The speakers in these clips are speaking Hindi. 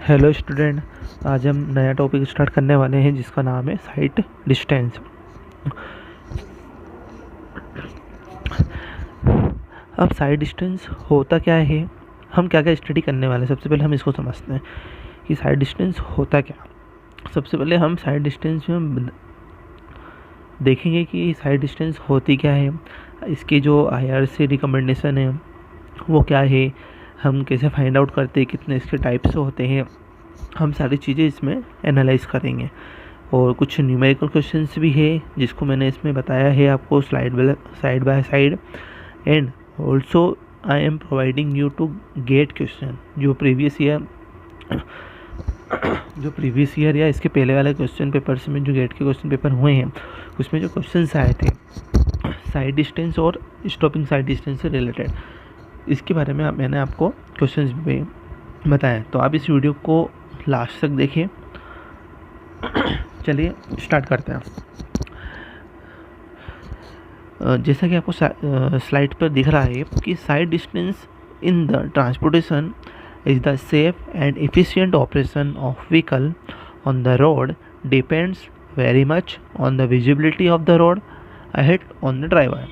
Hello student. आज हम नया टॉपिक स्टार्ट करने वाले हैं जिसका नाम है साइट डिस्टेंस। अब साइट डिस्टेंस होता क्या है, हम क्या क्या स्टडी करने वाले हैं। सबसे पहले हम इसको समझते हैं कि साइट डिस्टेंस होता क्या। सबसे पहले हम साइट डिस्टेंस में देखेंगे कि साइट डिस्टेंस होती क्या है, इसके जो IRC रिकमेंडेशन है वो क्या है, हम कैसे फाइंड आउट करते हैं, कितने इसके टाइप्स होते हैं, हम सारी चीज़ें इसमें एनालाइज करेंगे। और कुछ न्यूमेरिकल क्वेश्चंस भी है जिसको मैंने इसमें बताया है आपको side by side. And also I am providing you to get question जो प्रीवियस ईयर या इसके पहले वाले क्वेश्चन पेपर्स में जो गेट के क्वेश्चन पेपर हुए हैं उसमें जो क्वेश्चंस आए थे साइड डिस्टेंस और स्टॉपिंग साइड डिस्टेंस से रिलेटेड, इसके बारे में मैंने आपको क्वेश्चंस भी बताया। तो आप इस वीडियो को लास्ट तक देखिए। चलिए स्टार्ट करते हैं। जैसा कि आपको स्लाइड पर दिख रहा है कि side distance in the transportation is the safe and efficient operation of vehicle on the road depends very much on the visibility of the road ahead on the driver.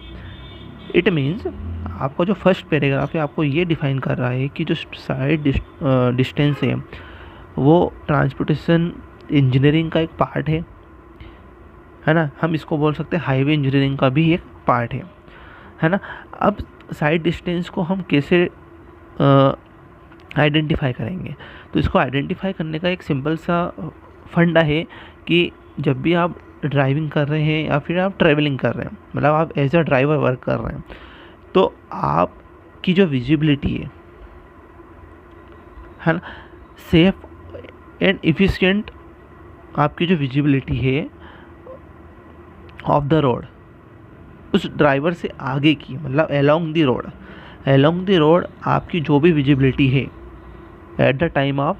It means आपका जो फर्स्ट पैराग्राफ है आपको ये डिफाइन कर रहा है कि जो साइड डिस्टेंस है वो ट्रांसपोर्टेशन इंजीनियरिंग का एक पार्ट है ना। हम इसको बोल सकते हैं हाईवे इंजीनियरिंग का भी एक पार्ट है ना। अब साइड डिस्टेंस को हम कैसे आइडेंटिफाई करेंगे, तो इसको आइडेंटिफाई करने का एक सिंपल सा फंडा है कि जब भी आप ड्राइविंग कर रहे हैं या फिर आप ट्रैवलिंग कर रहे हैं, मतलब आप एज अ ड्राइवर वर्क कर रहे हैं, तो आपकी जो विजिबिलिटी है ना, सेफ एंड एफिशिएंट आपकी जो विजिबिलिटी है ऑफ द रोड उस ड्राइवर से आगे की, मतलब अलोंग द रोड आपकी जो भी विजिबिलिटी है at the time of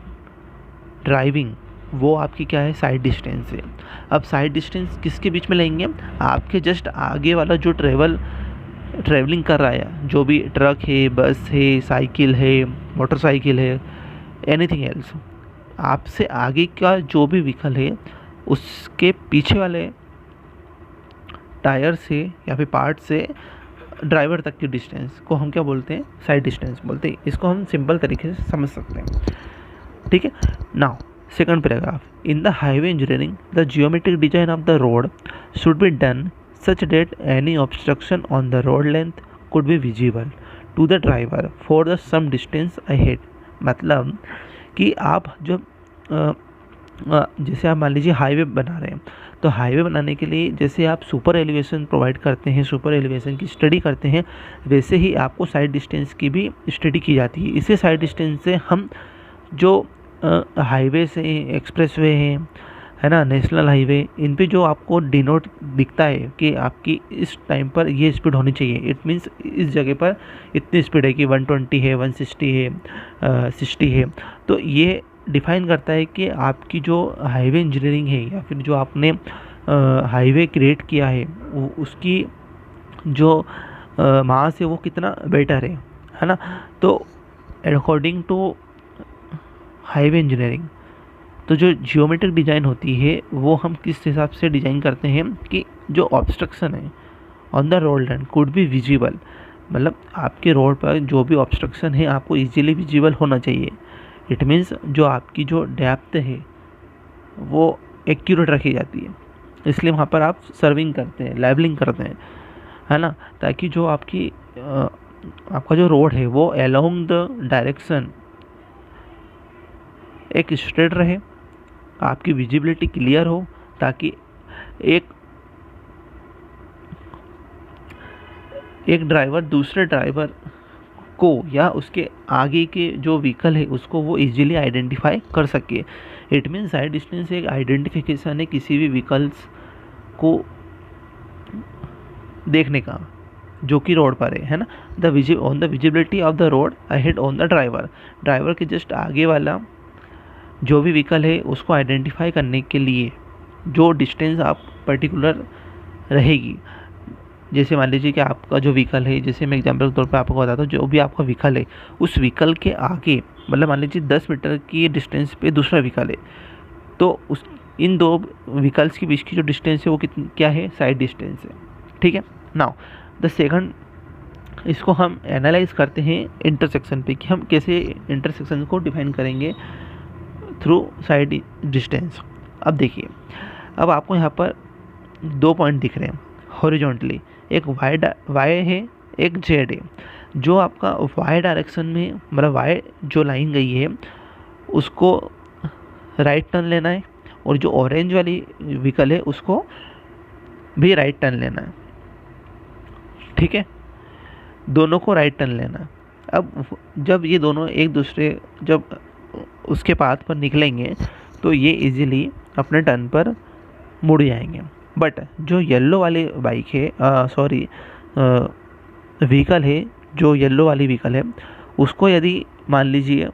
driving वो आपकी क्या है, साइड डिस्टेंस है। अब साइड डिस्टेंस किसके बीच में लेंगे, आपके जस्ट आगे वाला जो ट्रैवलिंग कर रहा है, जो भी ट्रक है, बस है, साइकिल है, मोटरसाइकिल है, एनीथिंग एल्स, आपसे आगे का जो भी व्हीकल है उसके पीछे वाले टायर से या फिर पार्ट से ड्राइवर तक की डिस्टेंस को हम क्या बोलते हैं, साइड डिस्टेंस बोलते हैं। इसको हम सिंपल तरीके से समझ सकते हैं, ठीक है। Now second paragraph, in the highway engineering the geometric design of the road should be done such that any obstruction on the road length could be visible to the driver for the some distance ahead. मतलब कि आप जब जैसे आप मान लीजिए हाईवे बना रहे हैं, तो हाईवे बनाने के लिए जैसे आप सुपर एलिवेशन प्रोवाइड करते हैं, सुपर एलिवेशन की स्टडी करते हैं, वैसे ही आपको साइड डिस्टेंस की भी स्टडी की जाती है। इसे साइड डिस्टेंस से हम जो हाईवे से एक्सप्रेसवे है ना, नेशनल हाईवे, इन पे जो आपको डिनोट दिखता है कि आपकी इस टाइम पर ये स्पीड होनी चाहिए, इट मीन्स इस जगह पर इतनी स्पीड है कि 120 है, 160 है, 60 है, तो ये डिफाइन करता है कि आपकी जो हाईवे इंजीनियरिंग है या फिर जो आपने हाईवे क्रिएट किया है उसकी जो मास है वो कितना बेटर है ना। तो अकॉर्डिंग टू हाईवे इंजीनियरिंग तो जो जियोमेट्रिक डिज़ाइन होती है वो हम किस हिसाब से डिज़ाइन करते हैं कि जो ऑब्स्ट्रक्शन है on the road line could be visible, मतलब आपके रोड पर जो भी ऑब्स्ट्रक्शन है आपको इजीली विजिबल होना चाहिए। इट मीन्स जो आपकी जो डेप्थ है वो एक्यूरेट रखी जाती है, इसलिए वहाँ पर आप सर्विंग करते हैं, लेवलिंग करते हैं, है ना, ताकि जो आपका जो रोड है वो अलोंग द डायरेक्शन एक स्ट्रेट रहे, आपकी विजिबिलिटी क्लियर हो, ताकि एक ड्राइवर दूसरे ड्राइवर को या उसके आगे के जो व्हीकल है उसको वो इजीली आइडेंटिफाई कर सके। इट मीन्स साइड डिस्टेंस एक आइडेंटिफिकेशन है किसी भी व्हीकल्स को देखने का जो कि रोड पर है ना। On the visibility of the road ahead on the driver के जस्ट आगे वाला जो भी व्हीकल है उसको आइडेंटिफाई करने के लिए जो डिस्टेंस आप पर्टिकुलर रहेगी, जैसे मान लीजिए कि आपका जो व्हीकल है, जैसे मैं एग्जांपल के तौर पे आपको बताता हूँ, जो भी आपका व्हीकल है उस व्हीकल के आगे, मतलब मान लीजिए 10 मीटर की डिस्टेंस पे दूसरा व्हीकल है, तो उस इन दो व्हीकल्स के बीच की जो डिस्टेंस है वो कितनी क्या है, साइड डिस्टेंस है। ठीक है। नाउ द सेकंड, इसको हम एनालाइज करते हैं इंटरसेक्शन पे, कि हम कैसे इंटरसेक्शन को डिफाइन करेंगे थ्रू साइड डिस्टेंस। अब देखिए, अब आपको यहाँ पर 2 पॉइंट दिख रहे हैं हॉरिजॉन्टली, एक वाई है, एक जेड है। जो आपका वाई डायरेक्शन में, मतलब वाई जो लाइन गई है उसको राइट टर्न लेना है, और जो ऑरेंज वाली व्हीकल है उसको भी राइट टर्न लेना है। ठीक है, दोनों को राइट टर्न लेना है। अब जब ये दोनों एक दूसरे जब उसके पाथ पर निकलेंगे तो ये इजीली अपने टर्न पर मुड़ जाएंगे। बट जो येलो वाली बाइक है, सॉरी व्हीकल है, जो येलो वाली व्हीकल है उसको यदि मान लीजिए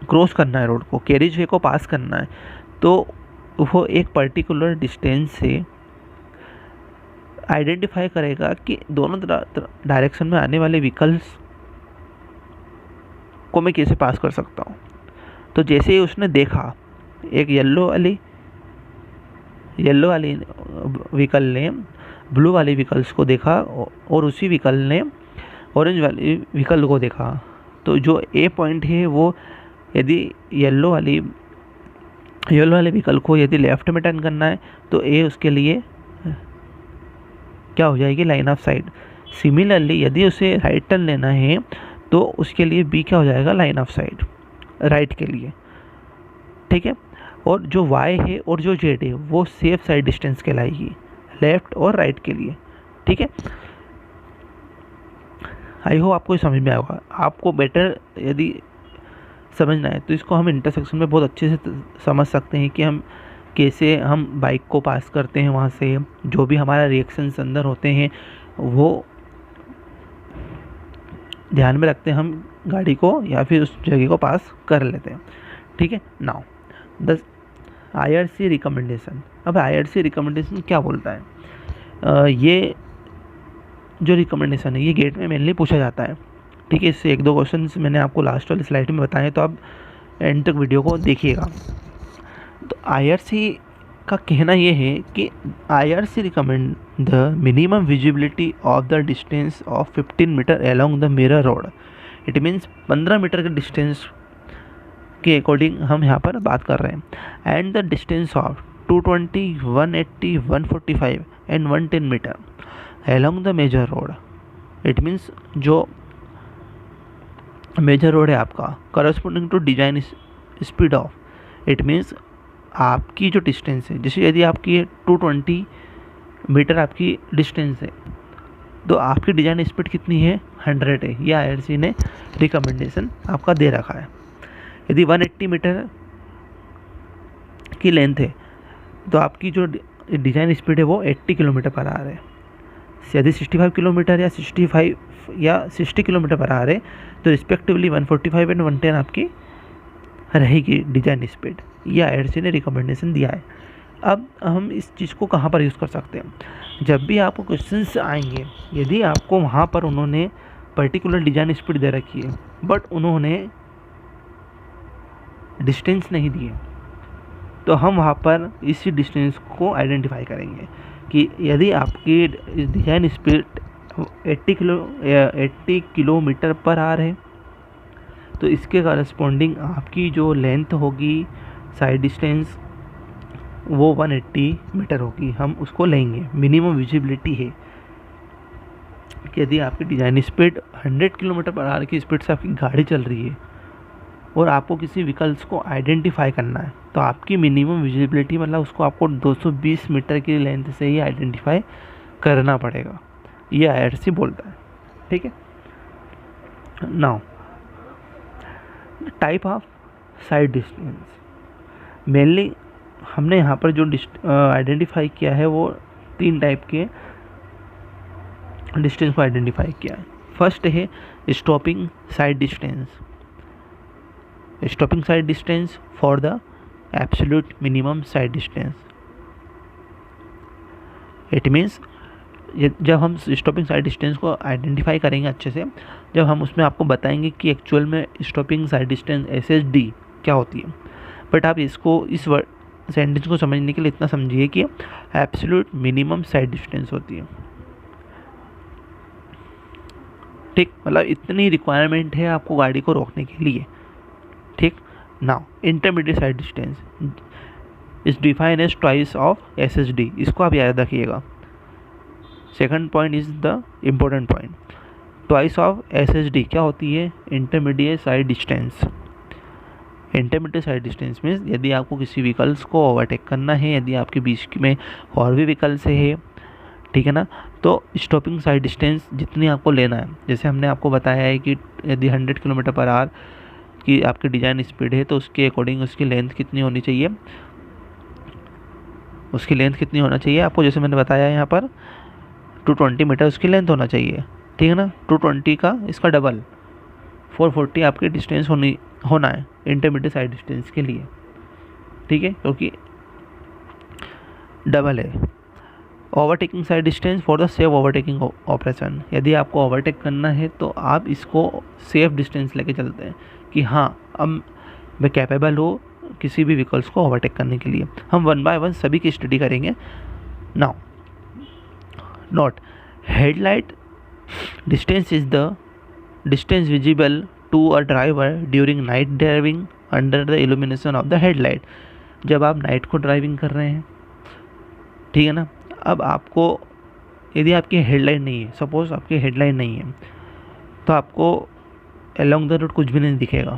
क्रॉस करना है रोड को, कैरिज वे को पास करना है, तो वो एक पर्टिकुलर डिस्टेंस से आइडेंटिफाई करेगा कि दोनों डायरेक्शन में आने वाले व्हीकल्स को मैं कैसे पास कर सकता हूँ। तो जैसे ही उसने देखा एक येलो वाली व्हीकल ने ब्लू वाली व्हीकल्स को देखा और उसी व्हीकल ने ऑरेंज वाली व्हीकल को देखा, तो जो ए पॉइंट है वो यदि येलो वाले व्हीकल को यदि लेफ्ट में टर्न करना है तो ए उसके लिए क्या हो जाएगी, लाइन ऑफ साइट। सिमिलरली यदि उसे राइट टर्न लेना है तो उसके लिए बी क्या हो जाएगा, लाइन ऑफ साइट, राइट के लिए। ठीक है। और जो वाई है और जो जेड है वो सेफ साइड डिस्टेंस कहलाएगी, लेफ्ट और राइट के लिए। ठीक है। आई होप आपको समझ में आएगा। आपको बेटर यदि समझना है तो इसको हम इंटरसेक्शन में बहुत अच्छे से समझ सकते हैं कि हम कैसे हम बाइक को पास करते हैं, वहाँ से जो भी हमारा रिएक्शंस अंदर होते हैं वो ध्यान में रखते हैं, हम गाड़ी को या फिर उस जगह को पास कर लेते हैं। ठीक है। Now the IRC recommendation. अब IRC रिकमेंडेशन क्या बोलता है? ये जो रिकमेंडेशन है ये गेट में मेनली पूछा जाता है। ठीक है। इससे 1-2 क्वेश्चन मैंने आपको लास्ट वाली स्लाइड में बताए, तो आप एंड तक वीडियो को देखिएगा। तो IRC का कहना ये है कि IRC recommend the minimum visibility of the distance of 15 metre along the mirror road. It means 15 metre के डिस्टेंस के अकॉर्डिंग हम यहाँ पर बात कर रहे हैं। And the distance of 220, 180, 145 and 110 metre along the major road. It means जो मेजर रोड है आपका corresponding to design speed of, it means आपकी जो डिस्टेंस है, जैसे यदि आपकी 220 मीटर आपकी डिस्टेंस है तो आपकी डिजाइन स्पीड कितनी है, 100 है। ये IRC ने रिकमेंडेशन आपका दे रखा है। यदि 180 मीटर की लेंथ है तो आपकी जो डिजाइन स्पीड है वो 80 किलोमीटर पर आवर है। यदि 65 किलोमीटर या 60 किलोमीटर पर आवर है तो रिस्पेक्टिवली 145 एंड 110 आपकी रहेगी डिजाइन स्पीड। ये IRC ने रिकमेंडेशन दिया है। अब हम इस चीज़ को कहाँ पर यूज़ कर सकते हैं? जब भी आपको क्वेश्चंस आएंगे, यदि आपको वहाँ पर उन्होंने पर्टिकुलर डिजाइन स्पीड दे रखी है बट उन्होंने डिस्टेंस नहीं दिए, तो हम वहाँ पर इसी डिस्टेंस को आइडेंटिफाई करेंगे कि यदि आपकी design speed 80 kilometre per hour है तो इसके करस्पॉन्डिंग आपकी जो लेंथ होगी, साइड डिस्टेंस, वो 180 मीटर होगी। हम उसको लेंगे। मिनिमम विजिबिलिटी है कि यदि आपकी design speed 100 kilometre per hour की स्पीड से आपकी गाड़ी चल रही है और आपको किसी व्हीकल्स को आइडेंटिफाई करना है तो आपकी मिनिमम विजिबिलिटी मतलब उसको आपको 220 मीटर की लेंथ से ही आइडेंटिफाई करना पड़ेगा। ये IRC बोलता है। ठीक है। Now type of side distance, mainly हमने यहाँ पर जो आइडेंटिफाई किया है वो 3 टाइप के डिस्टेंस को आइडेंटिफाई किया है। फर्स्ट है stopping side distance. Stopping side distance for the absolute minimum sight distance. It means जब हम स्टॉपिंग साइड डिस्टेंस को आइडेंटिफाई करेंगे अच्छे से, जब हम उसमें आपको बताएंगे कि एक्चुअल में स्टॉपिंग साइड डिस्टेंस SSD क्या होती है। बट आप इसको इस सेंटेंस को समझने के लिए इतना समझिए कि एब्सोल्यूट मिनिमम साइड डिस्टेंस होती है, ठीक, मतलब इतनी रिक्वायरमेंट है आपको गाड़ी को रोकने के लिए, ठीक। Now intermediate sight distance is defined as twice of SSD, इसको आप याद रखिएगा। Second point is the important point, twice of SSD क्या होती है? Intermediate sight distance. Intermediate sight distance means यदि आपको किसी व्हीकल्स को ओवरटेक करना है, यदि आपके बीच में और भी व्हीकल्स है, ठीक है ना, तो स्टॉपिंग साइड डिस्टेंस जितनी आपको लेना है, जैसे हमने आपको बताया है कि यदि 100 km/h की आपकी डिज़ाइन स्पीड है तो उसके अकॉर्डिंग उसकी लेंथ कितनी होनी चाहिए, उसकी लेंथ कितनी होना चाहिए आपको, जैसे मैंने बताया यहाँ पर 220 मीटर उसकी लेंथ होना चाहिए, ठीक है ना। 220 का इसका डबल 440 आपकी डिस्टेंस होना है इंटरमीडिएट साइड डिस्टेंस के लिए, ठीक है, क्योंकि डबल है। Overtaking side distance for the safe overtaking operation, यदि आपको ओवरटेक करना है तो आप इसको सेफ डिस्टेंस लेके चलते हैं कि हाँ अब मैं कैपेबल हो किसी भी व्हीकल्स को ओवरटेक करने के लिए। हम 1 by 1 सभी की स्टडी करेंगे। Now note, headlight distance is the distance visible to a driver during night driving under the illumination of the headlight. जब आप नाइट को ड्राइविंग कर रहे हैं, ठीक है ना, अब आपको यदि आपकी हेडलाइट नहीं है, सपोज आपकी हेडलाइट नहीं है, तो आपको अलोंग द रोड कुछ भी नहीं दिखेगा,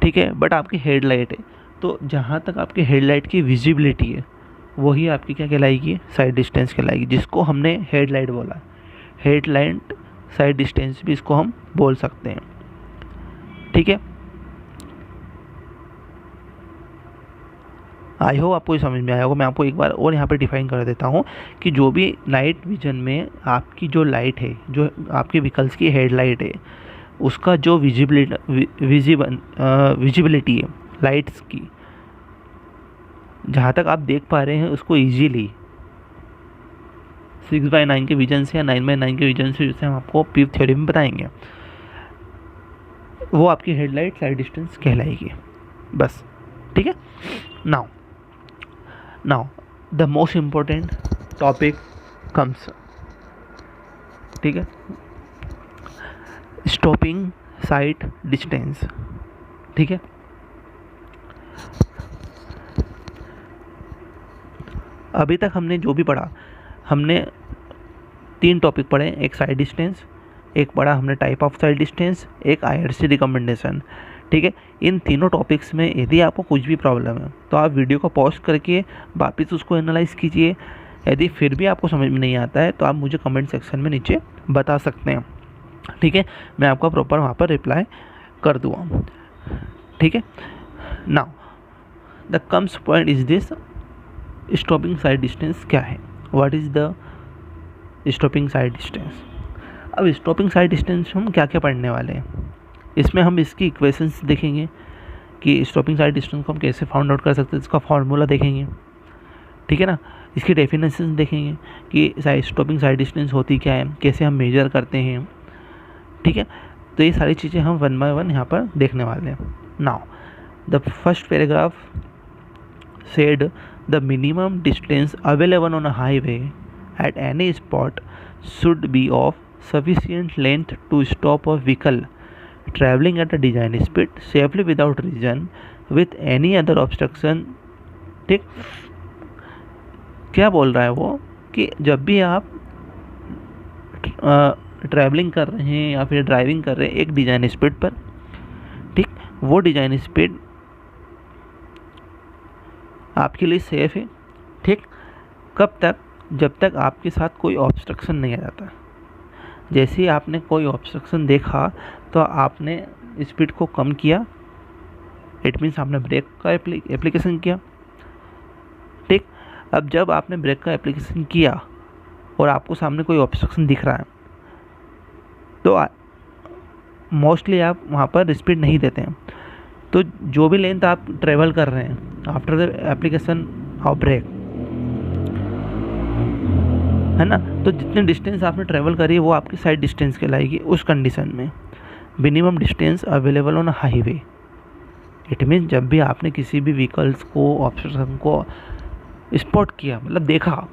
ठीक है, बट आपकी हेडलाइट है, तो जहाँ तक आपकी हेडलाइट की विजिबिलिटी है वही आपकी क्या कहलाएगी? साइड डिस्टेंस कहलाएगी, जिसको हमने हेडलाइट बोला। हेडलाइट साइड डिस्टेंस भी इसको हम बोल सकते हैं, ठीक है। आई होप आपको ये समझ में आया होगा। मैं आपको एक बार और यहाँ पे डिफाइन कर देता हूँ कि जो भी नाइट विजन में आपकी जो लाइट है, जो आपके व्हीकल्स की हेडलाइट है, उसका जो विजिबिलिटी है लाइट्स की, जहाँ तक आप देख पा रहे हैं उसको ईजीली 6/9 के विजन से या 9/9 के विजन से, जैसे हम आपको पीव थ्योरी में बताएंगे, वो आपकी हेडलाइट साइड डिस्टेंस कहलाएगी, बस, ठीक है। Now the most important topic comes, ठीक है, स्टॉपिंग साइड डिस्टेंस, ठीक है। अभी तक हमने जो भी पढ़ा, हमने 3 टॉपिक पढ़े, एक साइड डिस्टेंस, एक पढ़ा हमने टाइप ऑफ साइड डिस्टेंस, एक IRC रिकमेंडेशन, ठीक है। इन तीनों टॉपिक्स में यदि आपको कुछ भी प्रॉब्लम है तो आप वीडियो को पॉज करके वापस उसको एनालाइज कीजिए। यदि फिर भी आपको समझ में नहीं आता है तो आप मुझे कमेंट सेक्शन में नीचे बता सकते हैं, ठीक है, मैं आपका प्रॉपर वहाँ पर रिप्लाई कर दूँगा, ठीक है। Now the comes point is this, stopping side distance क्या है? What is the stopping side distance? अब स्टॉपिंग साइड डिस्टेंस हम क्या क्या पढ़ने वाले हैं, इसमें हम इसकी इक्वेशंस देखेंगे कि स्टॉपिंग साइड डिस्टेंस को हम कैसे फाउंड आउट कर सकते हैं, इसका फार्मूला देखेंगे, ठीक है ना, इसकी डेफिनेशन देखेंगे कि स्टॉपिंग साइड डिस्टेंस होती क्या है, कैसे हम मेजर करते हैं, ठीक है। तो ये सारी चीज़ें हम 1 by 1 यहाँ पर देखने वाले हैं। Now the first paragraph said the minimum distance available on a highway at any spot should be of sufficient length to stop a vehicle traveling at a design speed safely without reason with any other obstruction, ठीक। क्या बोल रहा है वो कि जब भी आप ट्रैवलिंग कर रहे हैं या फिर ड्राइविंग कर रहे हैं एक डिज़ाइन स्पीड पर, ठीक, वो डिज़ाइन स्पीड आपके लिए सेफ है, ठीक, कब तक? जब तक आपके साथ कोई ऑब्स्ट्रक्शन नहीं आ जाता। जैसे ही आपने कोई ऑब्स्ट्रक्शन देखा तो आपने स्पीड को कम किया, इट मीन्स आपने ब्रेक का एप्लीकेशन किया, ठीक। अब जब आपने ब्रेक का एप्लीकेशन किया और आपको सामने कोई ऑब्स्ट्रक्शन दिख रहा है तो मोस्टली आप वहाँ पर स्पीड नहीं देते हैं। तो जो भी लेंथ आप ट्रेवल कर रहे हैं after the application of brake, है ना। तो जितने डिस्टेंस आपने ट्रेवल करी है वो आपकी साइड डिस्टेंस कहलाएगी उस कंडीशन में। Minimum distance available on highway, it mean जब भी आपने किसी भी व्हीकल्स को, ऑब्स्ट्रक्शन को स्पॉट किया, मतलब देखा,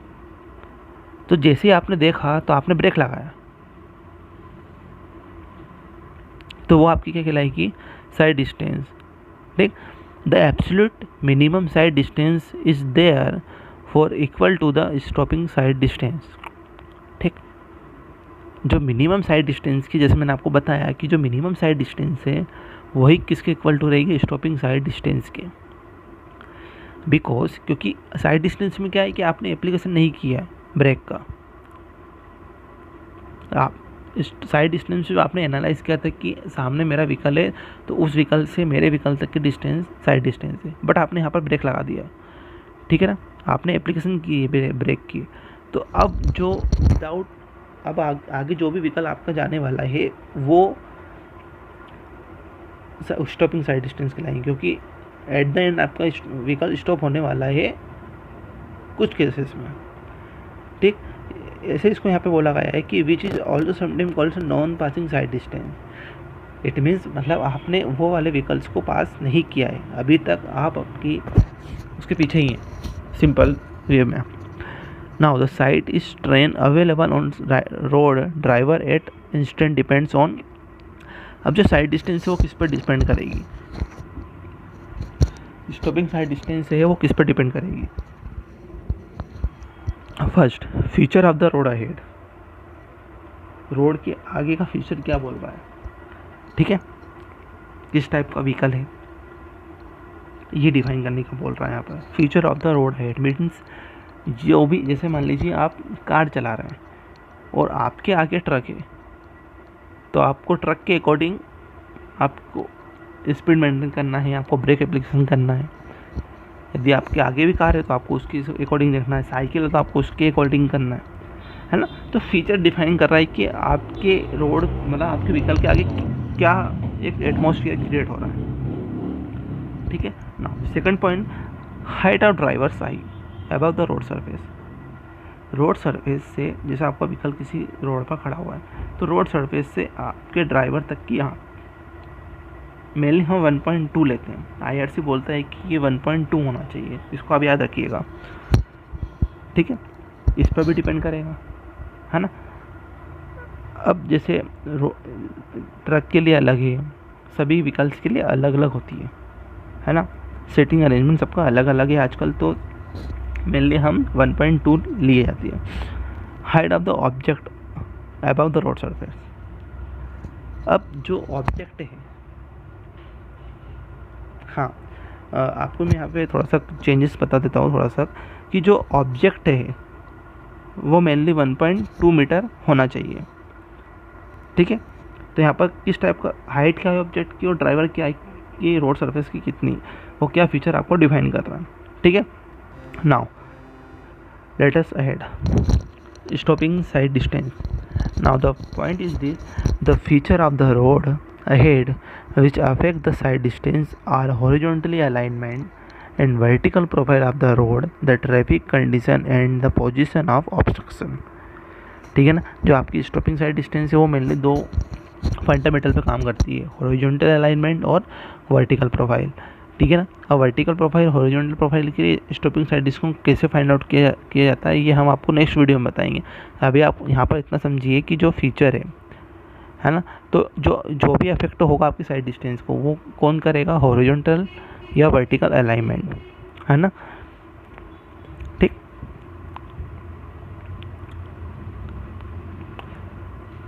तो जैसे ही आपने देखा तो आपने ब्रेक लगाया, तो वो आपकी क्या कहलाएगी, साइड डिस्टेंस। ठीक, the absolute minimum sight distance is therefore equal to the stopping side distance. ठीक, जो मिनिमम साइड डिस्टेंस की, जैसे मैंने आपको बताया कि जो मिनिमम साइड डिस्टेंस है वही किसके इक्वल टू रहेगी, स्टॉपिंग साइड डिस्टेंस के। बिकॉज क्योंकि साइड डिस्टेंस में क्या है कि आपने एप्लीकेशन नहीं किया ब्रेक का, आप इस साइड डिस्टेंस में आपने एनालाइज किया था कि सामने मेरा व्हीकल है तो उस व्हीकल से मेरे व्हीकल तक की डिस्टेंस साइड डिस्टेंस है, बट आपने यहाँ पर ब्रेक लगा दिया, ठीक है ना, आपने एप्लीकेशन की ब्रेक की, तो अब जो विदाउट, अब आगे जो भी व्हीकल आपका जाने वाला है वो स्टॉपिंग साइड डिस्टेंस कहलाएंगे, क्योंकि एट द एंड आपका व्हीकल स्टॉप होने वाला है कुछ केसेस में। ठीक, ऐसे इसको यहाँ पे बोला गया है कि which is also sometime called non passing side distance. It means मतलब आपने वो वाले व्हीकल्स को पास नहीं किया है, अभी तक आप आपकी उसके पीछे ही हैं, सिंपल वे में। Now the sight is train available on road driver at instant depends on. अब जो साइड डिस्टेंस है वो किस पर डिपेंड करेगी, स्टॉपिंग साइड डिस्टेंस है वो किस पर डिपेंड करेगी। First, feature of the road ahead, road के आगे का फीचर क्या बोल रहा है, ठीक है, किस टाइप का व्हीकल है ये डिफाइन करने का बोल रहा है यहाँ पर। Feature of the road ahead means जो भी, जैसे मान लीजिए आप कार चला रहे हैं और आपके आगे ट्रक है, तो आपको ट्रक के अकॉर्डिंग आपको स्पीड मेंटेन करना है, आपको ब्रेक एप्लीकेशन करना है। यदि आपके आगे भी कार है तो आपको उसके अकॉर्डिंग देखना है, साइकिल है तो आपको उसके अकॉर्डिंग करना है ना। तो फीचर डिफाइन कर रहा है कि आपके रोड, मतलब आपके व्हीकल के आगे क्या एक एटमॉस्फेयर क्रिएट हो रहा है, ठीक है ना। Second point, height of driver side above the road surface. Road surface से, जैसे आपका व्हीकल किसी रोड पर खड़ा हुआ है तो रोड सरफेस से आपके ड्राइवर तक की, यहाँ मेनली हम 1.2 लेते हैं, IRC बोलता है कि ये 1.2 होना चाहिए, इसको आप याद रखिएगा, ठीक है, इस पर भी डिपेंड करेगा, है ना। अब जैसे ट्रक के लिए अलग है, सभी व्हीकल्स के लिए अलग अलग होती है ना, सेटिंग अरेंजमेंट सबका अलग अलग है आजकल, तो मेनली हम 1.2 लिए जाती है। Height of the object above the road surface. अब जो ऑब्जेक्ट है, हाँ आपको मैं यहाँ पे थोड़ा सा चेंजेस बता देता हूँ थोड़ा सा, कि जो ऑब्जेक्ट है वो मेनली 1.2 मीटर होना चाहिए, ठीक है। तो यहाँ पर किस टाइप का हाइट क्या है ऑब्जेक्ट की और ड्राइवर क्या है कि रोड सरफेस की कितनी, वो क्या फीचर आपको डिफाइन कर रहा है, ठीक है। Now let us ahead, stopping side distance. Now the point is this, the feature of the road ahead which affect the side distance are horizontally alignment and vertical profile of the road, the traffic condition and the position of obstruction, ठीक है ना। जो आपकी स्टॉपिंग साइड डिस्टेंस है वो मेनली दो फंडामेंटल पे काम करती है, हॉरिजॉन्टल अलाइनमेंट और वर्टिकल प्रोफाइल, ठीक है ना। अब वर्टिकल प्रोफाइल, हॉरिजॉन्टल प्रोफाइल के लिए स्टॉपिंग साइड डिस्टेंस कैसे फाइंड आउट किया जाता है ये हम आपको नेक्स्ट वीडियो में बताएंगे। अभी आप यहाँ पर इतना समझिए कि जो फीचर है ना, तो जो भी अफेक्ट होगा आपकी साइड डिस्टेंस को वो कौन करेगा, हॉरिजॉन्टल या वर्टिकल अलाइनमेंट, है ना, ठीक।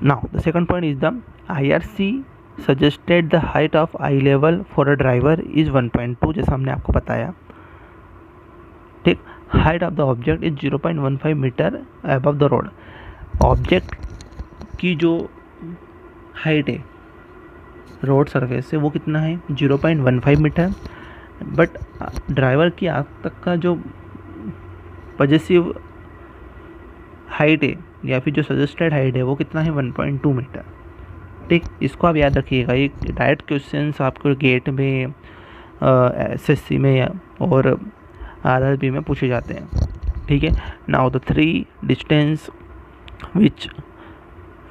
Now the second point is the IRC suggested the height of eye level for a driver is 1.2, जैसा हमने आपको बताया, ठीक। Height of the object is 0.15 metre above the road. Object की जो हाइट है रोड सरफेस से वो कितना है, 0.15 मीटर, बट ड्राइवर की आँख तक का जो पॉजिटिव हाइट है या फिर जो सजेस्टेड हाइट है वो कितना है, 1.2 मीटर, ठीक। इसको आप याद रखिएगा, ये डायरेक्ट क्वेश्चंस आपको गेट में, SSC में और RRB में पूछे जाते हैं, ठीक है। Now the 3 distance which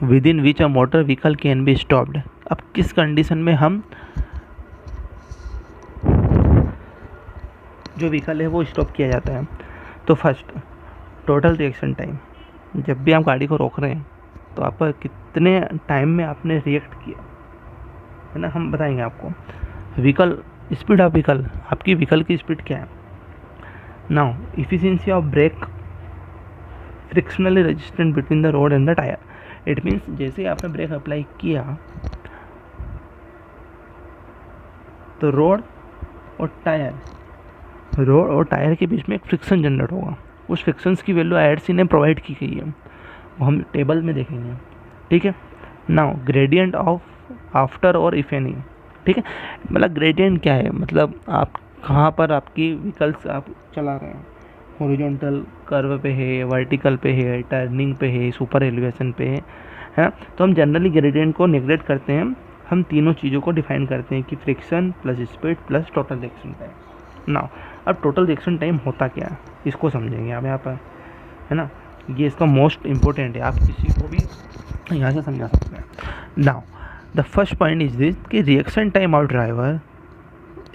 with in which a motor vehicle can be stopped. अब किस कंडीशन में हम जो व्हीकल है वो स्टॉप किया जाता है। तो फर्स्ट, टोटल रिएक्शन टाइम। जब भी आप गाड़ी को रोक रहे हैं तो आपका कितने टाइम में आपने रिएक्ट किया है ना, हम बताएंगे आपको। व्हीकल स्पीड ऑफ व्हीकल, आपकी व्हीकल की स्पीड क्या है। Now efficiency of brake frictionally resistant between the road and the tyre. It means जैसे ही आपने ब्रेक अप्लाई किया तो रोड और टायर के बीच में एक फ्रिक्शन जनरेट होगा। उस फ्रिक्शंस की वैल्यू IRC ने प्रोवाइड की गई है, वो हम टेबल में देखेंगे, ठीक है। नाउ ग्रेडियंट ऑफ आफ्टर और इफ एनी, ठीक है। मतलब ग्रेडियंट क्या है, मतलब आप कहाँ पर आपकी व्हीकल्स आप चला रहे हैं, हॉरिजॉन्टल कर्व पे है, वर्टिकल पे है, टर्निंग पे है, सुपर एलिवेशन पे है ना। तो हम जनरली ग्रेडियंट को नेग्लेक्ट करते हैं, हम तीनों चीज़ों को डिफाइन करते हैं कि friction plus speed plus total reaction time. Now अब टोटल रिएक्शन टाइम होता क्या है इसको समझेंगे आप यहाँ पर, है ना। ये इसका मोस्ट इम्पोर्टेंट है, आप किसी को भी यहाँ से समझा सकते हैं। Now the first point is this कि reaction time of driver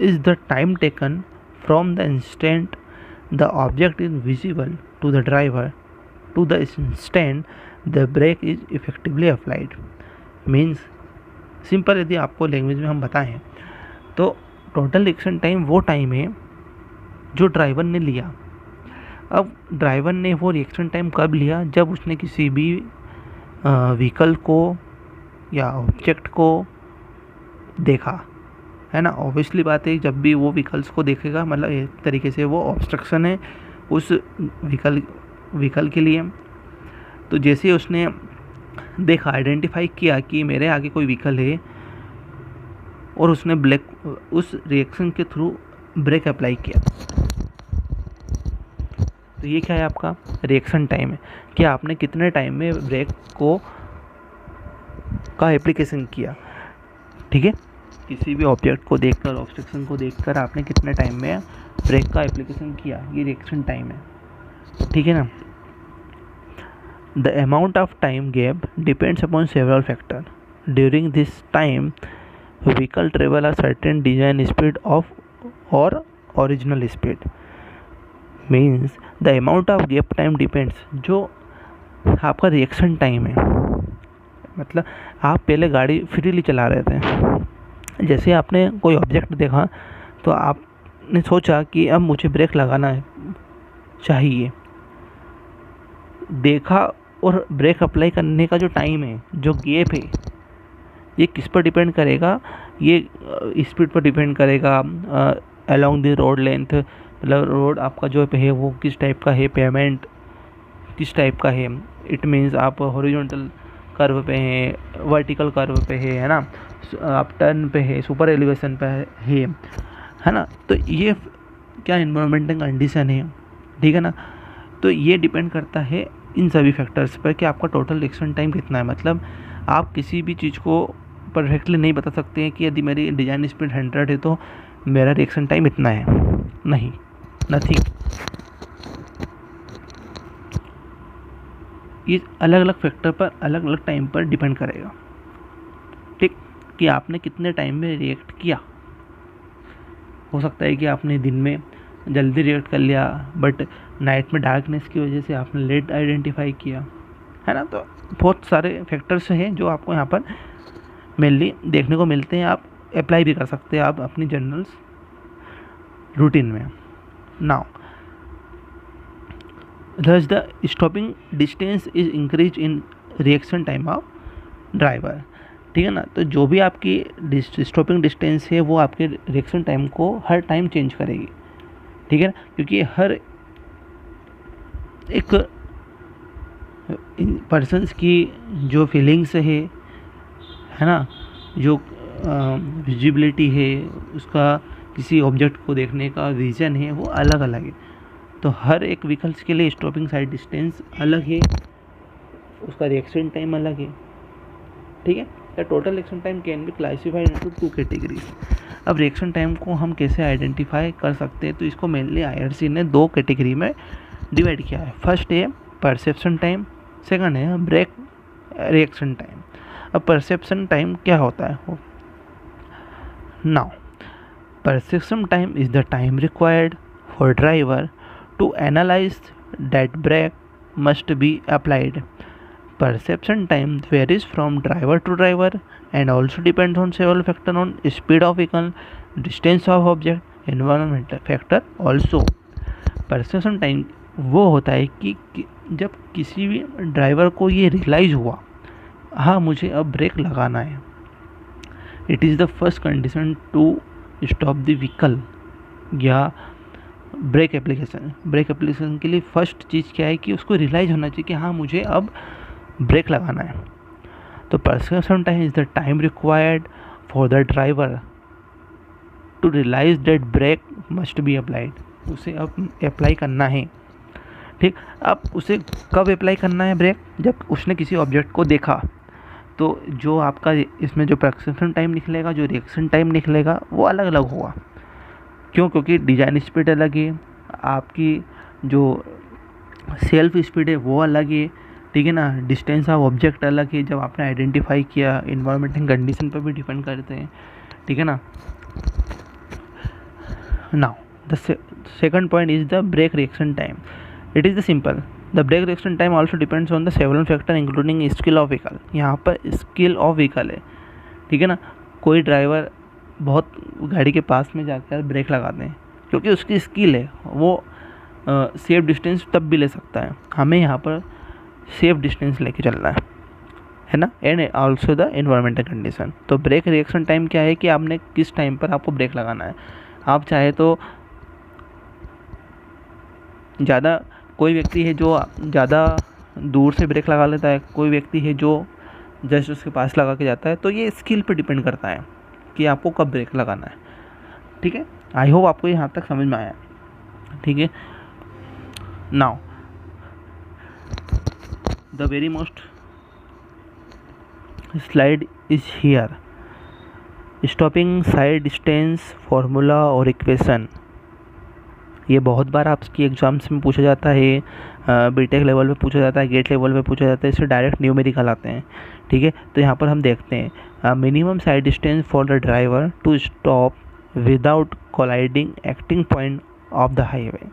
is the time taken from the instant the object is visible to the driver to the instant the brake is effectively applied। Means simple यदि आपको लैंग्वेज में हम बताएं तो टोटल रिएक्शन टाइम वो टाइम है जो ड्राइवर ने लिया। अब ड्राइवर ने वो रिएक्शन टाइम कब लिया, जब उसने किसी भी व्हीकल को या ऑब्जेक्ट को देखा, है ना। ऑब्वियसली बात है, जब भी वो व्हीकल्स को देखेगा मतलब एक तरीके से वो ऑब्स्ट्रक्शन है उस व्हीकल के लिए। तो जैसे उसने देखा, आइडेंटिफाई किया कि मेरे आगे कोई व्हीकल है और उसने उस रिएक्शन के थ्रू ब्रेक अप्लाई किया, तो ये क्या है, आपका रिएक्शन टाइम है कि आपने कितने टाइम में ब्रेक का एप्लीकेशन किया, ठीक है। किसी भी ऑब्जेक्ट को देखकर, ऑब्स्ट्रक्शन को देखकर आपने कितने टाइम में ब्रेक का एप्लीकेशन किया, ये रिएक्शन टाइम है, ठीक है ना। The amount of time gap depends upon several factor. During this time vehicle travel a certain design speed of और original speed. Means the amount of gap time depends, जो आपका रिएक्शन टाइम है, मतलब आप पहले गाड़ी फ्रीली चला रहे थे, जैसे आपने कोई ऑब्जेक्ट देखा तो आपने सोचा कि अब मुझे ब्रेक लगाना चाहिए, देखा, और ब्रेक अप्लाई करने का जो टाइम है, जो गैप है, ये किस पर डिपेंड करेगा, ये स्पीड पर डिपेंड करेगा, अलोंग द रोड लेंथ, मतलब रोड आपका जो है वो किस टाइप का है, पेमेंट किस टाइप का है। इट मीन्स आप हॉरिजॉन्टल कर्व पे हैं, वर्टिकल कर्व पे है ना, आप टर्न पे है, सुपर एलिवेशन पे है ना। तो ये क्या एनवायरमेंटल कंडीशन है, ठीक है ना। तो ये डिपेंड करता है इन सभी फैक्टर्स पर कि आपका टोटल रिएक्शन टाइम कितना है। मतलब आप किसी भी चीज़ को परफेक्टली नहीं बता सकते हैं कि यदि मेरी डिज़ाइन स्पीड 100 है तो मेरा रिएक्शन टाइम इतना है, नहीं, नथिंग। ये अलग अलग फैक्टर पर अलग अलग टाइम पर डिपेंड करेगा, ठीक, कि आपने कितने टाइम में रिएक्ट किया। हो सकता है कि आपने दिन में जल्दी रिएक्ट कर लिया, बट नाइट में डार्कनेस की वजह से आपने लेट आइडेंटिफाई किया, है ना। तो बहुत सारे फैक्टर्स हैं जो आपको यहाँ पर मेनली देखने को मिलते हैं, आप अप्लाई भी कर सकते हैं आप अपनी जनरल्स रूटीन में। Now thus the stopping distance is increased in reaction time of driver, ठीक है ना। तो जो भी आपकी स्टॉपिंग डिस्टेंस है वो आपके रिएक्शन टाइम को हर टाइम चेंज करेगी, ठीक है ना, क्योंकि हर एक पर्सन्स की जो फीलिंग्स है ना, जो विजिबिलिटी है, उसका किसी ऑब्जेक्ट को देखने का विजन है, वो अलग अलग है। तो हर एक व्हीकल्स के लिए स्टॉपिंग साइड डिस्टेंस अलग है, उसका रिएक्शन टाइम अलग है, ठीक है। The total reaction time can be classified into 2 categories. अब रिएक्शन टाइम को हम कैसे आइडेंटिफाई कर सकते हैं, तो इसको मेनली IRC ने 2 कैटेगरी में डिवाइड किया है। फर्स्ट है परसेप्शन टाइम सेकंड है ब्रेक रिएक्शन टाइम। अब परसेप्शन टाइम क्या होता है? Now perception time is the time required for driver to analyze that brake must be applied. Perception time varies from driver to driver and also depends on several factors on speed of vehicle, distance of object, environmental factor also. Perception time वो होता है कि जब किसी भी ड्राइवर को ये रियलाइज़ हुआ, हाँ मुझे अब ब्रेक लगाना है। It is the first condition to stop the vehicle या ब्रेक एप्लीकेशन के लिए फर्स्ट चीज़ क्या है कि उसको रियलाइज़ होना चाहिए कि हाँ मुझे अब ब्रेक लगाना है। तो perception time is the time required for the driver to realise that brake must be applied. उसे अब अप्लाई करना है, ठीक। अब उसे कब अप्लाई करना है ब्रेक? जब उसने किसी ऑब्जेक्ट को देखा। तो जो आपका इसमें जो परसेप्शन टाइम निकलेगा, जो रिएक्शन टाइम निकलेगा, वो अलग अलग होगा। क्यों? क्योंकि डिज़ाइन स्पीड अलग है, आपकी जो सेल्फ स्पीड है वो अलग है, ठीक है ना। डिस्टेंस ऑफ ऑब्जेक्ट अलग है, जब आपने आइडेंटिफाई किया, इन्वायरमेंटल कंडीशन पर भी डिपेंड करते हैं, ठीक है ना। Now the second point is the brake reaction time. It is the simple the brake reaction time also depends on the several factor including skill of vehicle. यहाँ पर स्किल ऑफ व्हीकल है, ठीक है ना। कोई ड्राइवर बहुत गाड़ी के पास में जाकर ब्रेक लगाते हैं क्योंकि उसकी स्किल है, वो सेफ डिस्टेंस तब भी ले सकता है। हमें यहाँ पर सेफ डिस्टेंस लेके चलना है ना। And also the environmental condition. तो ब्रेक रिएक्शन टाइम क्या है कि आपने किस टाइम पर आपको ब्रेक लगाना है। आप चाहे तो ज़्यादा, कोई व्यक्ति है जो ज़्यादा दूर से ब्रेक लगा लेता है, कोई व्यक्ति है जो जस्ट उसके पास लगा के जाता है। तो ये स्किल पे डिपेंड करता है कि आपको कब ब्रेक लगाना है, ठीक है। आई होप आपको यहाँ तक समझ में आया, ठीक है। Now the very most slide is here, stopping side distance formula और इक्वेशन। ये बहुत बार आपकी एग्जाम्स में पूछा जाता है, बीटेक लेवल पे पूछा जाता है, गेट लेवल पे पूछा जाता है, इससे डायरेक्ट न्यूमेरिकल आते हैं, ठीक है। तो यहाँ पर हम देखते हैं minimum sight distance for the driver to stop without colliding acting point of the highway.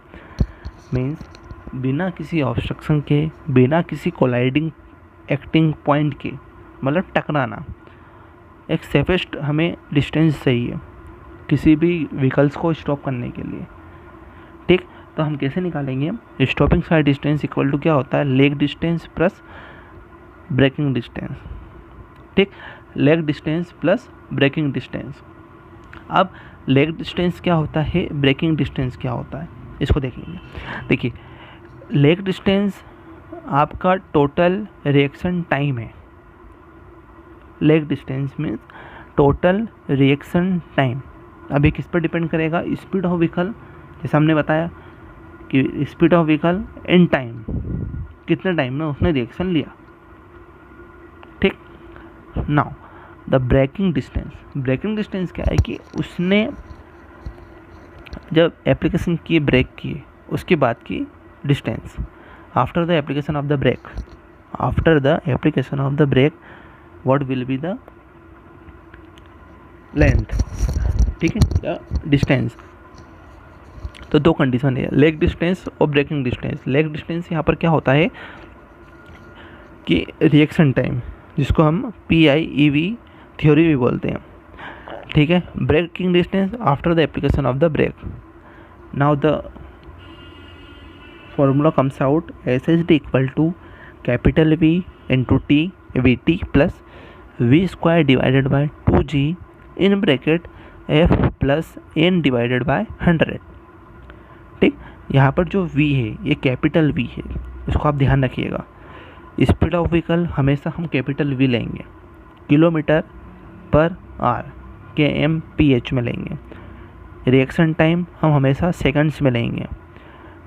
Means बिना किसी ऑब्स्ट्रक्शन के, बिना किसी कोलाइडिंग एक्टिंग पॉइंट के, मतलब टकराना, एक सेफेस्ट हमें डिस्टेंस चाहिए किसी भी व्हीकल्स को स्टॉप करने के लिए, ठीक। तो हम कैसे निकालेंगे? Stopping side distance equal to क्या होता है? Lag distance plus braking distance, ठीक। Lag distance plus braking distance. अब लेग डिस्टेंस क्या होता है, ब्रेकिंग डिस्टेंस क्या होता है, इसको देखेंगे। देखिए, लेग डिस्टेंस आपका टोटल रिएक्शन टाइम है। Lag distance means total reaction time. अब ये किस पर डिपेंड करेगा? स्पीड ऑफ व्हीकल, जैसे हमने बताया कि speed of vehicle in time, कितने टाइम में उसने रिएक्शन लिया, ठीक। Now the braking distance. Braking distance क्या है कि उसने जब एप्लीकेशन किए, ब्रेक किए, उसके बाद की distance after the application of the brake. After the application of the brake what will be the length, ठीक है, डिस्टेंस। तो दो कंडीशन है, लेग डिस्टेंस और ब्रेकिंग डिस्टेंस। लेग डिस्टेंस यहाँ पर क्या होता है कि रिएक्शन टाइम, जिसको हम PIEV थ्योरी भी बोलते हैं, ठीक है। Braking distance after the application of the brake. Now the formula comes out SHD equal to capital V into T VT plus V² divided by 2G in bracket F plus N divided by 100, ठीक। यहाँ पर जो V है ये कैपिटल V है, इसको आप ध्यान रखिएगा। स्पीड ऑफ व्हीकल हमेशा हम कैपिटल V लेंगे, किलोमीटर पर आवर km/h में लेंगे। रिएक्शन टाइम हम हमेशा सेकंड्स में लेंगे,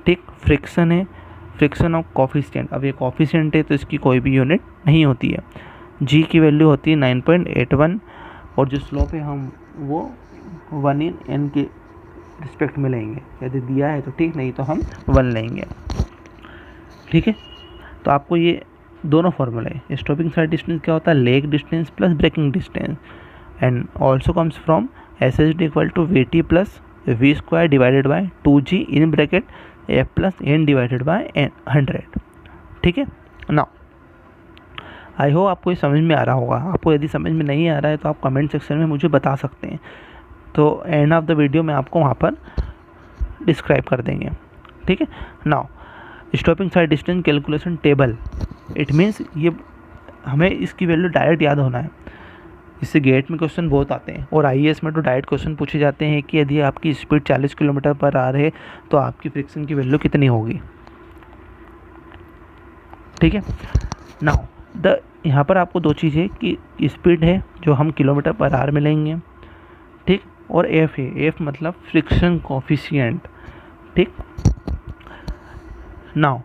ठीक। फ्रिक्शन है, फ्रिक्शन ऑफ कॉफिशिएंट। अब ये कॉफिशिएंट है तो इसकी कोई भी यूनिट नहीं होती है। G की वैल्यू होती है 9.81 और जो स्लोप है हम वो 1/n के रिस्पेक्ट में लेंगे। यदि दिया है तो ठीक, नहीं तो हम 1 लेंगे, ठीक है। तो आपको ये दोनों फॉर्मूला है। स्टॉपिंग साइड डिस्टेंस क्या होता है, lag distance plus braking distance, and also comes from SHD equal to VT plus V square divided by 2G in bracket F plus N divided by 100। ठीक है ना। आई होप आपको ये समझ में आ रहा होगा। आपको यदि समझ में नहीं आ रहा है तो आप कमेंट सेक्शन में मुझे बता सकते हैं, तो एंड ऑफ द वीडियो में आपको वहाँ पर डिस्क्राइब कर देंगे। ठीक है। Now stopping side distance calculation table, it means ये हमें इसकी वैल्यू डायरेक्ट याद होना है। इससे गेट में क्वेश्चन बहुत आते हैं और IAS में तो डायरेक्ट क्वेश्चन पूछे जाते हैं कि यदि आपकी स्पीड 40 किलोमीटर पर आ रही है तो आपकी फ्रिक्शन की वैल्यू कितनी होगी। ठीक है। नाउ यहाँ पर आपको दो चीज़ें कि स्पीड है जो हम किलोमीटर पर आवर में लेंगे, ठीक, और F है, F मतलब फ्रिक्शन कोफिशिएंट। ठीक। नाउ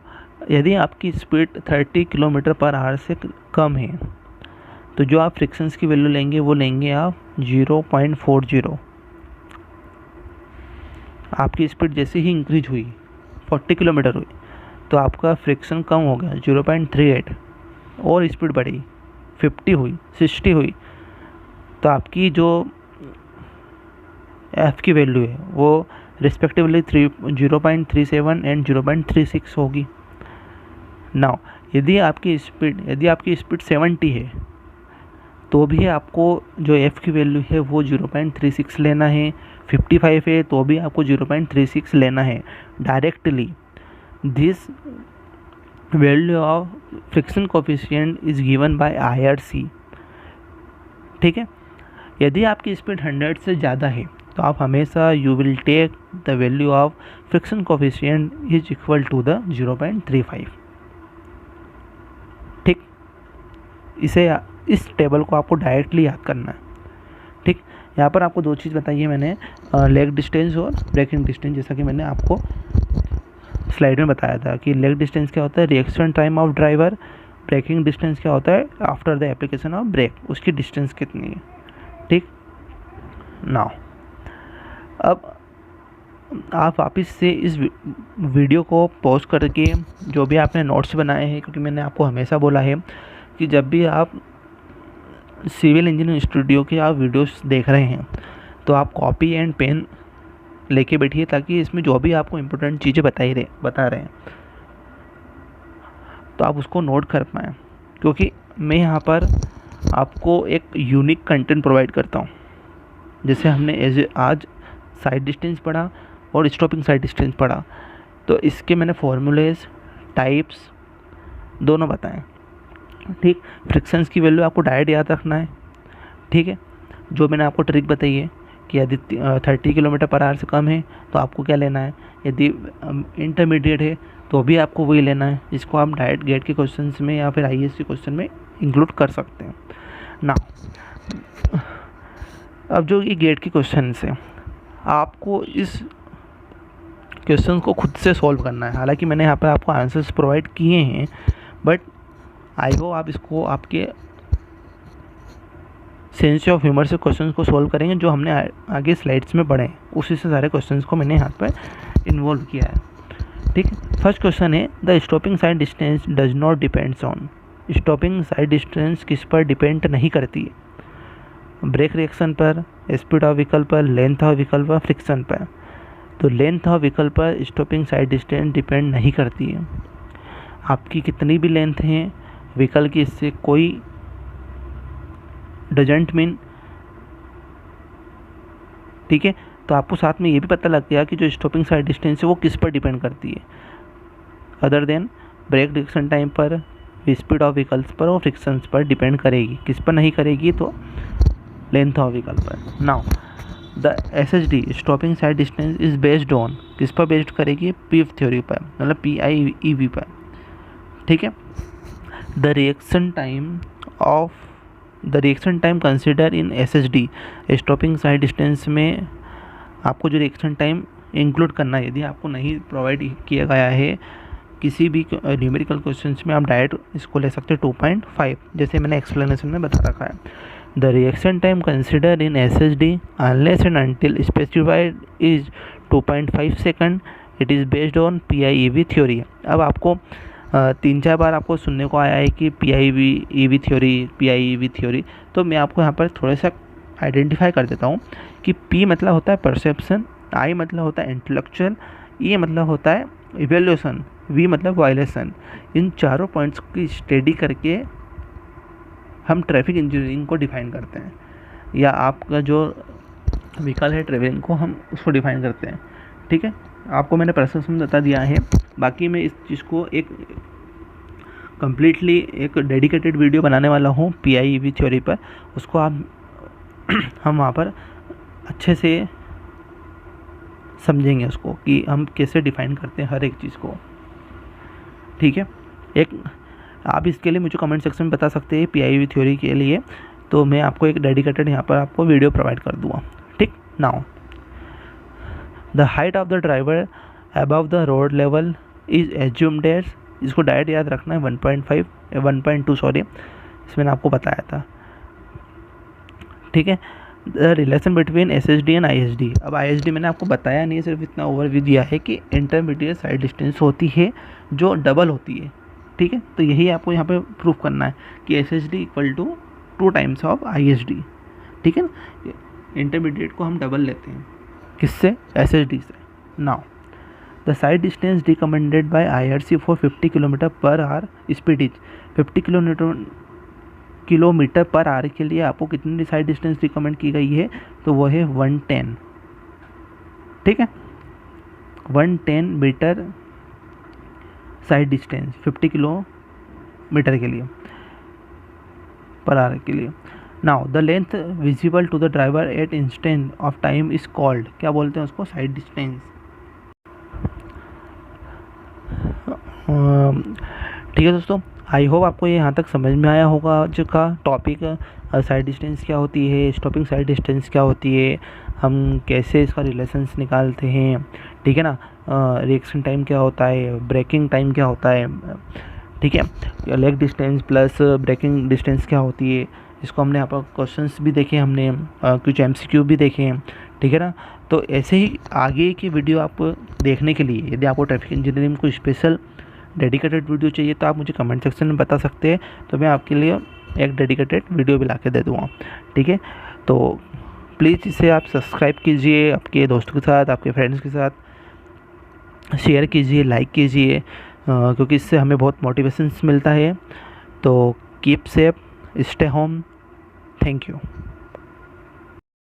यदि आपकी स्पीड 30 किलोमीटर पर आवर से कम है तो जो आप फ्रिक्शंस की वैल्यू लेंगे वो लेंगे आप 0.40। आपकी स्पीड जैसे ही इंक्रीज हुई 40 किलोमीटर हुई तो आपका फ्रिक्शन कम हो गया 0.38, और स्पीड बढ़ी 50 हुई 60 हुई तो आपकी जो F की वैल्यू है वो रिस्पेक्टिवली 0.37 एंड 0.36 होगी। नाउ यदि आपकी स्पीड 70 है तो भी आपको जो F की वैल्यू है वो 0.36 लेना है। 55 है तो भी आपको 0.36 लेना है directly. This value of friction coefficient is given by IRC। ठीक है। यदि आपकी स्पीड 100 से ज़्यादा है तो आप हमेशा you will take the value of friction coefficient is equal to the 0.35। ठीक। इस टेबल को आपको डायरेक्टली याद करना है। ठीक। यहाँ पर आपको दो चीज़ बताई है मैंने, लेग डिस्टेंस और ब्रेकिंग डिस्टेंस। जैसा कि मैंने आपको स्लाइड में बताया था कि लेग डिस्टेंस क्या होता है, reaction time of driver. Braking distance क्या होता है, after the application of brake, उसकी डिस्टेंस कितनी है। ठीक। नाउ अब आप वापस से इस वीडियो को पॉज करके जो भी आपने नोट्स बनाए हैं, क्योंकि मैंने आपको हमेशा बोला है कि जब भी आप सिविल इंजीनियरिंग स्टूडियो के आप वीडियोस देख रहे हैं तो आप कॉपी एंड पेन लेके बैठिए, ताकि इसमें जो भी आपको इम्पोर्टेंट चीज़ें बता रहे हैं तो आप उसको नोट कर पाएँ, क्योंकि मैं यहाँ पर आपको एक यूनिक कंटेंट प्रोवाइड करता हूँ। जैसे हमने आज साइड डिस्टेंस पढ़ा और स्टॉपिंग साइड डिस्टेंस पढ़ा, तो इसके मैंने फॉर्मूलेज टाइप्स दोनों बताएं। ठीक। फ्रिक्शंस की वैल्यू आपको डायरेक्ट याद रखना है। ठीक है। जो मैंने आपको ट्रिक बताई है कि यदि 30 किलोमीटर पर आवर से कम है तो आपको क्या लेना है, यदि इंटरमीडिएट है तो भी आपको वही लेना है। इसको आप डायरेक्ट गेट के क्वेश्चंस में या फिर IAS के क्वेश्चन में इंक्लूड कर सकते हैं ना। अब जो ये गेट के क्वेश्चन है आपको इस क्वेश्चन को खुद से सॉल्व करना है। हालांकि मैंने यहाँ पर आपको आंसर्स प्रोवाइड किए हैं, बट आई होप आप इसको आपके सेंस ऑफ ह्यूमर से क्वेश्चंस को सॉल्व करेंगे जो हमने आगे स्लाइड्स में पढ़े हैं, उसी से सारे क्वेश्चंस को मैंने यहाँ पर इन्वॉल्व किया है। ठीक है। फर्स्ट क्वेश्चन है, the stopping side distance does not depends on. Stopping side distance किस पर डिपेंड नहीं करती है, ब्रेक रिएक्शन पर, स्पीड ऑफ व्हीकल पर, लेंथ ऑफ व्हीकल पर, फ्रिक्शन पर। तो लेंथ ऑफ व्हीकल पर स्टॉपिंग साइड डिस्टेंस डिपेंड नहीं करती है। आपकी कितनी भी लेंथ है व्हीकल की, इससे कोई डजेंट मीन। ठीक है। तो आपको साथ में ये भी पता लग गया कि जो स्टॉपिंग साइड डिस्टेंस है वो किस पर डिपेंड करती है, other than brake reaction time पर, स्पीड ऑफ व्हीकल्स पर और फ्रिक्शंस पर डिपेंड करेगी। किस पर नहीं करेगी, तो लेंथ ऑफ व्हीकल पर। Now the SHD stopping side distance is based on, किस पर बेस्ड करेगी, PIV थ्योरी पर, मतलब PIEV पर। ठीक है। The reaction time consider in SHD stopping side distance में आपको जो रिएक्शन टाइम इंक्लूड करना है, यदि आपको नहीं प्रोवाइड किया गया है किसी भी न्यूमेरिकल क्वेश्चंस में, आप डायरेक्ट इसको ले सकते हैं 2.5, जैसे मैंने एक्सप्लेनेशन में बता रखा है। The reaction time consider in SHD unless and until specified is 2.5 second, it is based on PIEV theory. अब आपको 3-4 बार आपको सुनने को आया है कि PIV थ्योरी, तो मैं आपको यहाँ पर थोड़ा सा आइडेंटिफाई कर देता हूँ कि P मतलब होता है परसेप्शन, I मतलब होता है इंटेलेक्चुअल, E मतलब होता है इवेल्यूशन, V मतलब वायलेशन। इन चारों पॉइंट्स की स्टडी करके हम ट्रैफिक इंजीनियरिंग को डिफाइन करते हैं, या आपका जो व्हीकल है ट्रैवलिंग को हम उसको डिफाइन करते हैं। ठीक है, आपको मैंने परसेप्शन बता दिया है, बाकी मैं इस चीज़ को एक कम्प्लीटली एक डेडिकेटेड वीडियो बनाने वाला हूँ PIV थ्योरी पर, उसको आप हम वहाँ पर अच्छे से समझेंगे उसको कि हम कैसे डिफाइन करते हैं हर एक चीज़ को। ठीक है, एक आप इसके लिए मुझे कमेंट सेक्शन में बता सकते हैं PIV थ्योरी के लिए, तो मैं आपको एक डेडिकेटेड यहाँ पर आपको वीडियो प्रोवाइड कर दूँगा। ठीक, now the height of the driver above the road level is assumed as, इसको डायरेक्ट याद रखना है 1.2 सॉरी, इसमें मैंने आपको बताया था। ठीक है, the relation between SSD and ISD, अब ISD मैंने आपको बताया नहीं, सिर्फ इतना ओवरव्यू दिया है कि इंटरमीडिएट साइड डिस्टेंस होती है जो डबल होती है। ठीक है, तो यही आपको यहाँ पे प्रूफ करना है कि SSD equal to 2 times of ISD। ठीक है ना, इंटरमीडिएट को हम डबल लेते हैं, किससे? SSD से। Now the side distance recommended by IRC for 50 kilometre per hour speed is, 50 kilometre पर आवर के लिए आपको कितनी साइड डिस्टेंस रिकमेंड की गई है? तो वो है 110। ठीक है, 110 मीटर साइड डिस्टेंस 50 किलोमीटर के लिए पर आवर के लिए। Now the length visible to the driver at instant of time is called, क्या बोलते हैं उसको? Sight distance. ठीक है दोस्तों, आई होप आपको ये यहाँ तक समझ में आया होगा आज का टॉपिक, साइड डिस्टेंस क्या होती है, स्टॉपिंग साइड डिस्टेंस क्या होती है, हम कैसे इसका रिलेशंस निकालते हैं। ठीक है ना, रिएक्शन टाइम क्या होता है, ब्रेकिंग टाइम क्या होता है। ठीक है, lag distance plus braking distance क्या होती है, इसको हमने यहाँ पर क्वेश्चंस भी देखे, हमने कुछ MCQ भी देखे हैं। ठीक है ना, तो ऐसे ही आगे की वीडियो आप देखने के लिए, यदि आपको ट्रैफिक इंजीनियरिंग को स्पेशल डेडिकेटेड वीडियो चाहिए तो आप मुझे कमेंट सेक्शन में बता सकते हैं, तो मैं आपके लिए एक डेडिकेटेड वीडियो भी ला के दे दूँगा। ठीक है, तो प्लीज़ इसे आप सब्सक्राइब कीजिए, आपके दोस्तों के साथ, आपके फ्रेंड्स के साथ शेयर कीजिए, लाइक कीजिए, क्योंकि इससे हमें बहुत मोटिवेशंस मिलता है। तो keep safe, stay home, thank you.